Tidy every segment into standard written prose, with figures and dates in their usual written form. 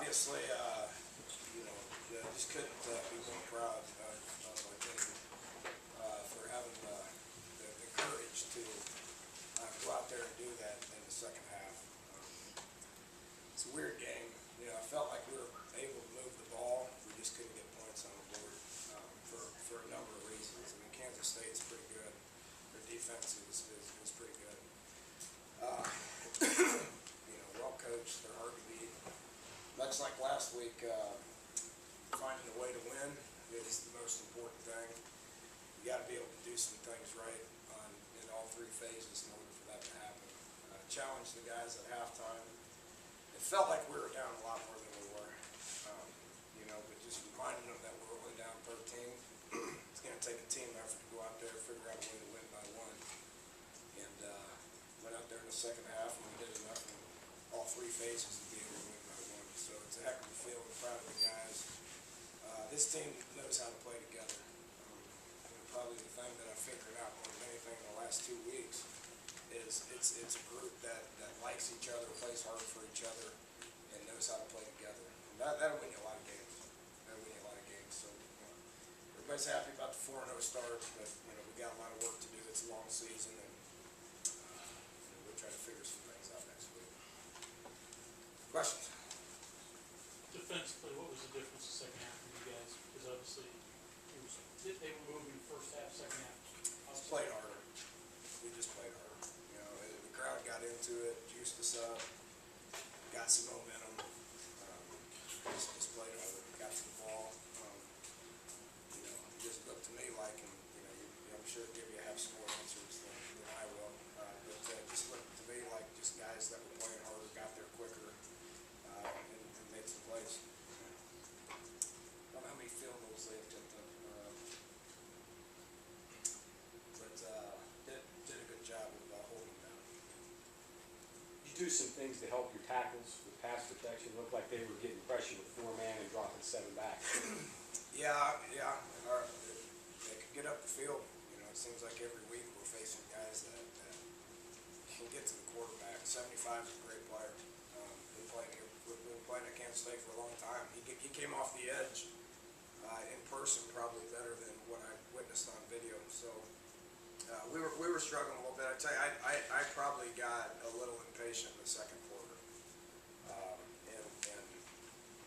obviously, just couldn't be more proud of my team for having the courage to go out there and do that in the second half. It's a weird game. I felt like we were able to move the ball. We just couldn't get points on the board for a number of reasons. I mean, Kansas State's pretty good. Their defense is pretty good. Well coached. They're hard to beat. Much like last week, finding a way to win is the most important thing. You got to be able to do some things right in all three phases in order for that to happen. Challenge the guys at halftime. It felt like we were down a lot more than we were, but just reminding them that we're only down 13. It's going to take a team effort to go out there and figure out a way to win by one. And went out there in the second half, and we did enough in all three phases to be able to win by one. So it's a heck of a feel. We're proud of the guys. This team knows how to play together. Probably the thing that I figured out more than anything in the last 2 weeks is it's a group that likes each other, plays hard for each other, and knows how to play together. And that'll win you a lot of games. So everybody's happy about the 4-0 start, but we got a lot of work to do. It's a long season, and we'll try to figure some things out next week. Questions? Defensively, what was the difference the second half for you guys? Because obviously they were moving first half, second half. Just played harder. We just played harder. The crowd got into it, juiced us up, got some momentum. Just played harder. Got to the ball. It just looked to me like, and I'm sure it'll give you half score answers than I will. But just looked to me like just guys that were playing harder, got there quicker, and made some plays. I don't know how many field goals they attempted, but did a good job of holding them down. You do some things to help your tackles with pass protection. Looked like they were getting pressure with 4-man and dropping 7 back. Yeah. They could get up the field. It seems like every week we're facing guys that can get to the quarterback. 75 is a great player. We've been playing at Kansas State for a long time. He came off the edge in person probably better than what I witnessed on video. So we were struggling a little bit. I tell you, I probably got a little impatient in the second quarter, and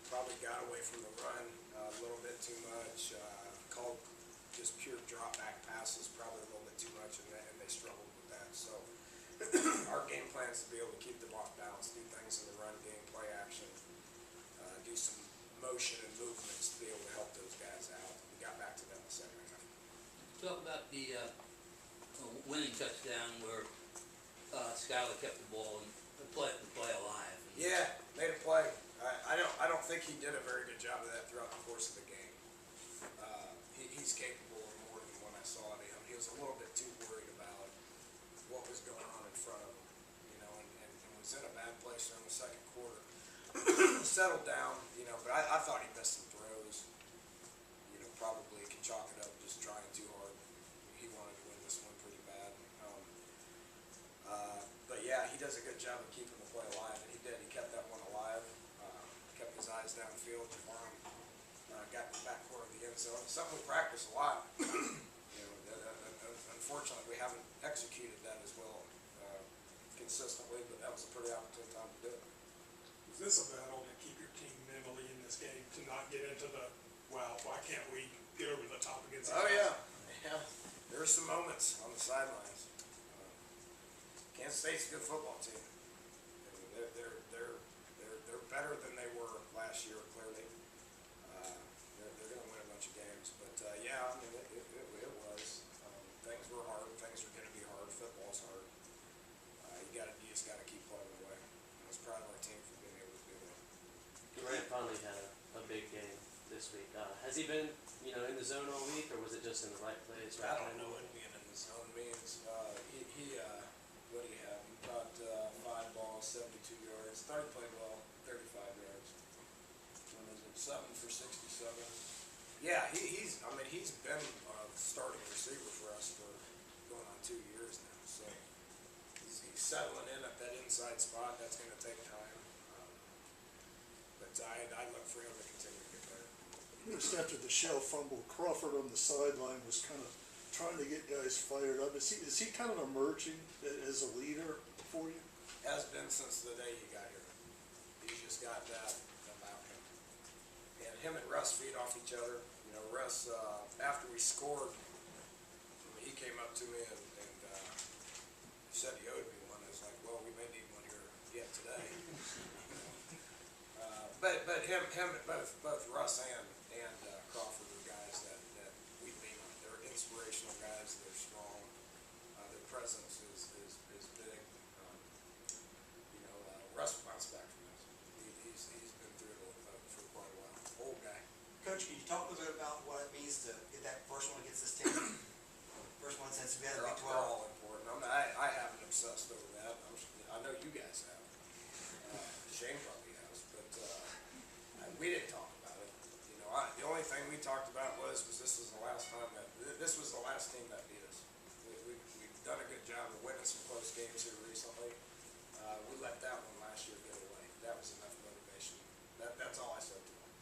probably got away from the run a little bit too much. Called just pure drop back passes probably a little bit too much, and they struggled with that. So our game plan is to be able to keep them off balance, do things in the run game, play action, do some motion and movements to be able to help those guys out. We got back to that in the second half. Talk about the winning touchdown where Skyler kept the ball and the play alive. Yeah, made a play. I don't think he did a very good job of that throughout the course of the game. He's capable of more than when I saw it. He was a little bit too worried about what was going on in front of him, and was in a bad place during the second quarter. Settled down, but I thought he missed some throws. Probably can chalk it up just trying too hard. He wanted to win this one pretty bad. But yeah, he does a good job of keeping the play alive, and he did. He kept that one alive. Kept his eyes downfield. Javon got in the back corner of the end zone. Something we practice a lot. Unfortunately, we haven't executed that as well consistently, but that was a pretty opportune time to do it. Is this a battle to keep your team mentally in this game, to not get into the, well, why can't we get over the top against Oh yeah. There were some moments on the sidelines. Kansas State's a good football team. They're better than they were last year, clearly. They're going to win a bunch of games, but yeah, I mean it was. Things were hard. Things are going to be hard. Football's hard. You just got to keep plugging away. I was proud of our team for being able to do that. Durant finally had a big game this week. Has he been, in the zone all week, or was it just in the right place? I don't know what being in the zone means. What do you have? He caught 5 balls, 72 yards. Third played well, 35 yards. When was it? 7 for 67. Yeah, he's been a starting receiver for us for going on 2 years now. So he's settling in at that inside spot. That's going to take time. But but I look for him to continue to get better. Just after the Shell fumble, Crawford on the sideline was kind of trying to get guys fired up. Is he kind of emerging as a leader for you? Has been since the day he got here. He's just got that about him. And him and Russ feed off each other. You know, Russ, after we scored, he came up to me and said he owed me one. I was like, well, we may need one here yet today. But both Russ and Crawford are guys that we lean on. They're inspirational guys. They're strong. Their presence is big. You know, Russ bounced back from this. He's been through it for quite a while. Old guy. Coach, can you talk a little bit about what it means to get that first one against this team? First one since we had the Big They're 12. all important. I haven't obsessed over that. I know you guys have. Shane probably has, but we didn't talk about it. You know, the only thing we talked about was this was the last time this was the last team that beat us. We've done a good job of winning some close games here recently. We let that one last year get away. That was enough motivation. That's all I said to them.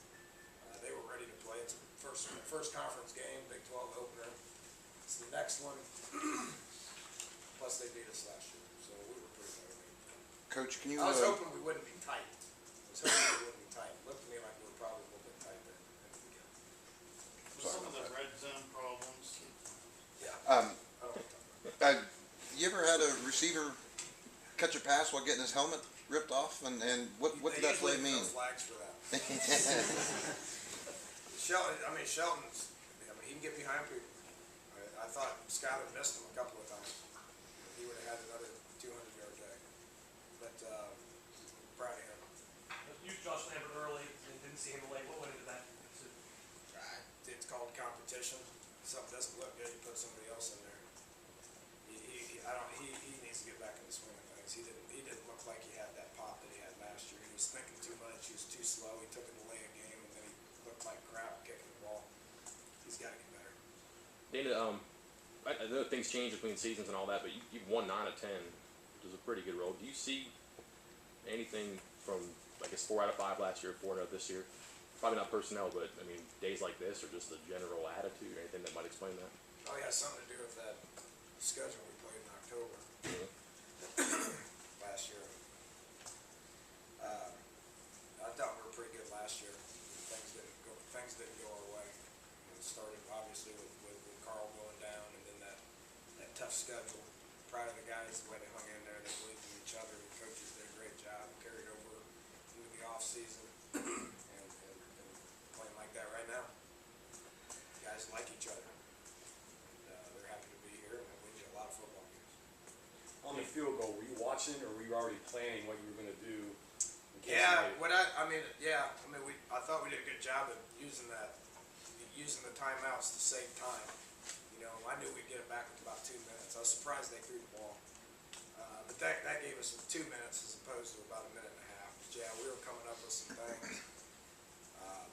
They were ready to play. It's the first conference game, Big 12 opener. It's the next one. Plus they beat us last year, so we were pretty motivated. Coach, can you? I was hoping we wouldn't be tight. It looked to me like we were probably a little bit tight there at the beginning. Some of the red zone problems. Yeah. Um, I don't want to talk about it. you ever had a receiver catch a pass while getting his helmet ripped off, and what did that play mean? They usually throw flags for that. Shelton's, he can get behind people. I thought Skyler missed him a couple of times. He would have had another 200-yard day. But proud of him. You Josh Lambert early and didn't see him late. What went into that? It's called competition. Something doesn't look good, you put somebody else in there. He needs to get back in the swing of things. He didn't look like he had that pop that he had last year. He was thinking too much. He was too slow. He took it away a game, and then he looked like crap kicking the ball. He's got to get better. Dana, I know things change between seasons and all that, but you've won 9 of 10, which is a pretty good roll. Do you see anything from, I guess, 4 out of 5 last year, 4 out this year? Probably not personnel, but I mean, days like this, or just the general attitude, or anything that might explain that? Oh, yeah, something to do with that schedule we played in October last year. I thought we were pretty good last year. Things didn't go our way. It started obviously with Carl going down, and then that tough schedule. Proud of the guys, the way they hung in there, they believed in each other. The coaches did a great job, carried over into the off season, and playing like that right now. Guys like each other. They're happy to be here, and we did a lot of football games. On the field goal, were you watching, or were you already planning what you were going to do? Yeah, I thought we did a good job of using the timeouts to save time. You know, I knew we'd get it back with about 2 minutes. I was surprised they threw the ball, but that gave us 2 minutes as opposed to about a minute and a half. But yeah, we were coming up with some things.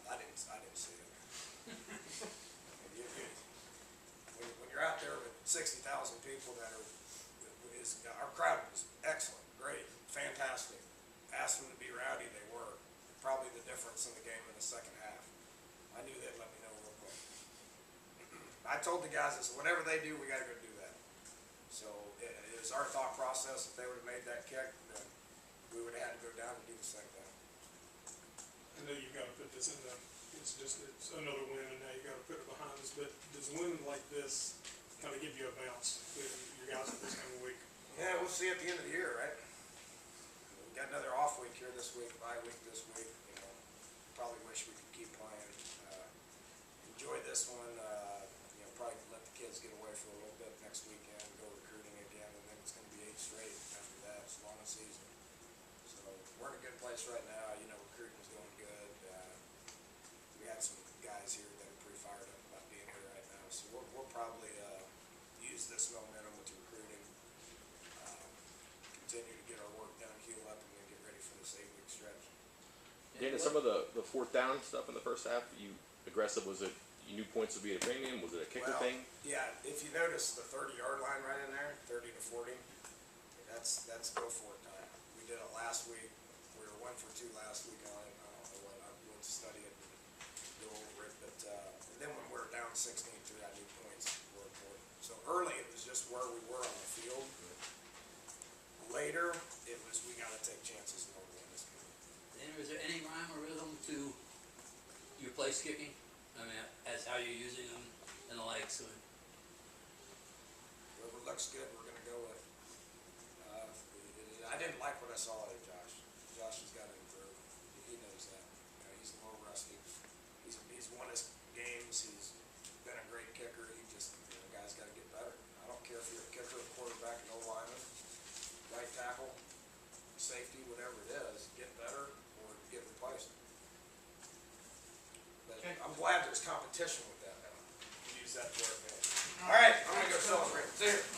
I didn't see it. When you're out there with 60,000 people our crowd was excellent, great, fantastic. Asked them to be rowdy, they were. Probably the difference in the game in the second half. I knew they'd let me know real quick. I told the guys, I said, whatever they do, we gotta go do that. So it was our thought process, if they would've made that kick, then we would've had to go down and do the same thing. I know you've got to put this it's another win, and now you've got to put it behind us, but does a win like this kind of give you a bounce with your guys for this coming week? Yeah, we'll see at the end of the year, right? We got another off week here this week, bye week this week, you know, probably wish we could keep playing. Enjoy this one, you know, probably let the kids get away for a little bit next weekend, go recruiting again, and then it's gonna be 8 straight after that, it's a long season. So, we're in a good place right now, you know, recruiting's going good. We had some guys here that are pretty fired up about being here right now, so we'll probably, use this momentum with recruiting, continue to get our work done, heal up, and then get ready for this 8-week stretch. Dana, some of the 4th down stuff in the first half, you aggressive, was it, you knew points would be at a premium, was it a kicker thing? Yeah, if you notice the 30-yard line right in there, 30 to 40, that's go for it time. We did it last week, we were 1 for 2 last week on it, I don't know what study it and go over it, but, and then when we're down 16-3, I knew points were important. So early, it was just where we were on the field. Later, it was, we gotta take chances in order to win this game. Dan, is there any rhyme or rhythm to your place kicking? I mean, as how you're using them and the like, so. Whoever looks good, we're gonna go with. I didn't like what I saw out of Josh. Josh has got to improve. He knows that. You know, he's a little rusty. He's won his games. He's been a great kicker. He just, you know, guy's got to get better. I don't care if you're a kicker, a quarterback, an O-lineman, right tackle, safety, whatever it is, get better or get replaced. But Okay. I'm glad there's competition with that now. We use that to our advantage. All right, I'm gonna go celebrate. See you.